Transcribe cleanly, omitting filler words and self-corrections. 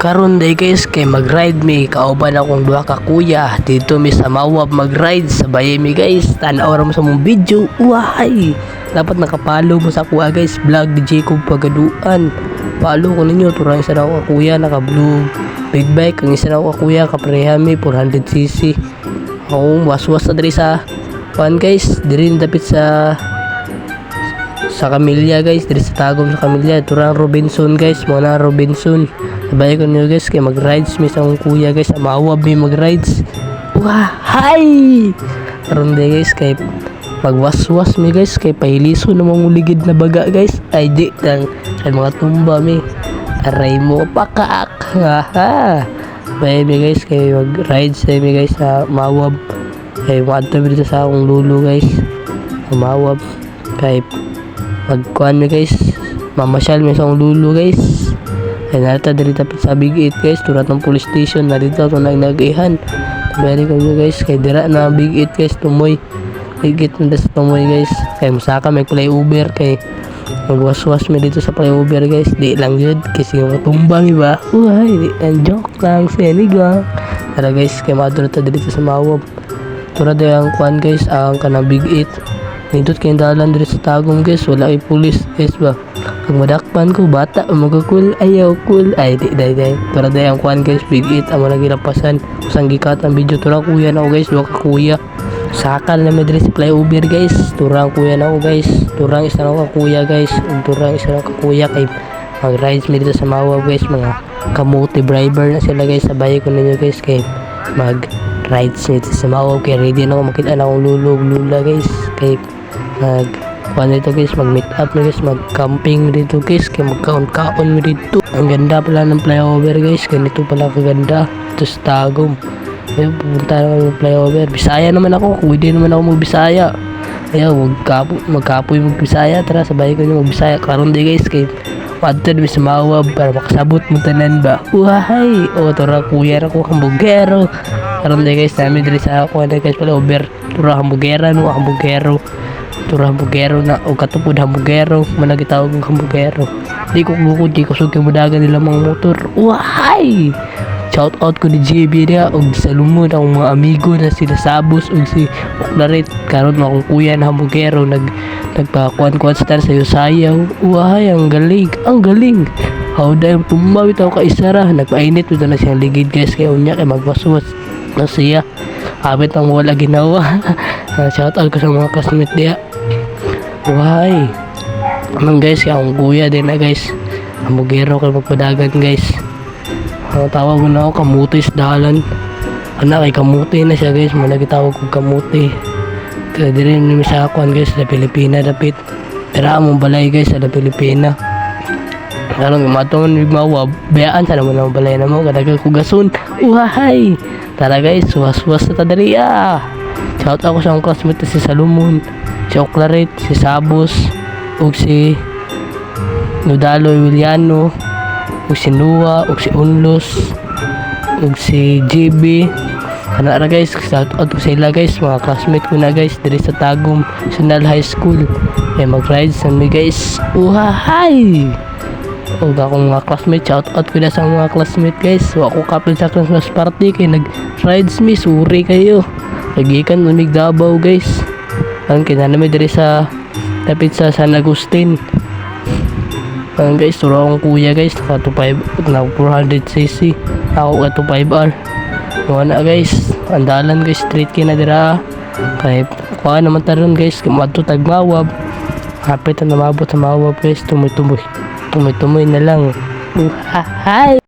Karon day guys kay mag-ride mi kauban akong duha ka kuya dito mi sa Mawab mag-ride sabay mi guys tan-aw ra mo sa mong video. Uhay dapat nakapalo mo sa kuha guys vlog di Jacob Pagaduan. Palo ko ninyo turang isa na ako ka kuya naka blue big bike ang isa na ako ka kuya kaprehami 400cc. Ako waswas na diri sa pan guys diri dapit sa Camilla guys diri sa Tagum sa Camilla turang Robinson guys mo na Robinson. Sabay ko niyo guys kay mag-rides mi sa akong kuya guys sa Mawab mi mag-rides. Wah, hi! Karon day guys kay magwaswas mi guys kay pahiliso na mong ligid na baga guys. Ay di lang ay mga tumba mi. Aray mo pakaak. Ha. Bay mi guys kay mag-rides mi guys sa Mawab. Kay wadto mi dito sa akong lulo guys. Sa Mawab kay magkuhan mi guys. Mamasyal mi sa akong lulo guys. Ay narita diri tapit sa Big 8 guys turat ng police station na dito ito nag-nagihan. Very ko nyo guys kay dira na Big 8 guys tumoy Big 8 na sa tumoy guys kay musaka may play Uber kay magwaswas mi dito sa play Uber guys di lang yun kasi matumba mi ba uhay di ang joke lang senigang tara guys kay maduro ta dito sa Mawab turat ang kuhan guys ang kanang Big 8 nindot kay dalan diri sa Tagum guys wala ay police guys ba kung madakpan ko bata magkukul ayaw cool ay di day para day ang kuhan guys Big 8 ang mga gilapasan usang gikat ang video turang kuya na ako guys duha ka kuya sakal na may diri sa flyover guys turang kuya na ako guys turang isa na ako ka kuya guys turang isa na ako ka kuya kay mag rides mi dito sa Mawab guys mga kamote driver na sila guys sabay ko ninyo guys kay mag rides mi dito sa Mawab kay ready na ako makita na akong lulog lula guys kay mag kuhan dito guys mag meet up na guys mag camping dito guys kaya magkaon-kaon mo dito ang ganda pala ng flyover guys ganito pala kaganda ito sa Tagum ayun pupunta naman ng flyover Bisaya naman ako kung hindi naman ako magbisaya ayun magkapoy magbisaya tara sabay ko nyo magbisaya karon di guys kay wadto sa Mawab para makasabot mo tanan ba uhay o tura kuya na ko hambugero karon di guys namin diri sa ako na guys flyover tura hambugera no hambugero tura hambugero na o katupod hambugero man gitawag ng hambugero di ko bukod di ko sugay mudagan nila mga motor wahay shout out ko ni JB niya og sa lumod ang mga amigo na sila Sabos og si Oklarit karon mo akong kuya na hambugero nagpakuan-kuan sa sayaw wahay ang galing how dahil tumawit ako ka isara nagpainit ito na siyang ligid guys kaya unya kay magwaswas na siya habit ang wala ginawa shout out ko sa mga classmate niya why anong guys kaya akong kuya din na guys hambugero kay magpadagan guys tawag mo na ako kamuti sa dalan anak ay kamuti na siya guys mga nagitawag ko kamuti kaya di rin namin sa akuan guys sa Pilipina dapit tira mong balay guys sa Pilipina karong maton Mawab bayaan sa naman ang balay na mo kadagal ko gasun uhay tara guys waswas na tadari shout out ko sa akong classmate si Salomon si Oklarit si Sabos ug si Nudaloy Williano ug si Nua ug si Unlos ug si JB kana ra guys shout out ko sa ila guys mga classmate ko na guys diri sa Tagum National High School ay mag-ride sa mi guys uhay ug akong mga classmate shout out ko na sa mga classmate guys so ako kapil sa Christmas party kay nag-rides mi suri kayo nagikan lumig Davao guys ang kinanami diri sa tapit sa San Agustin guys turo akong kuya guys naka 400cc ako ka 25R wala guys andalan guys straight kina dira kay kuha naman taron guys kumadto tag Mawab hapit na mabot sa Mawab guys tumoy na lang hi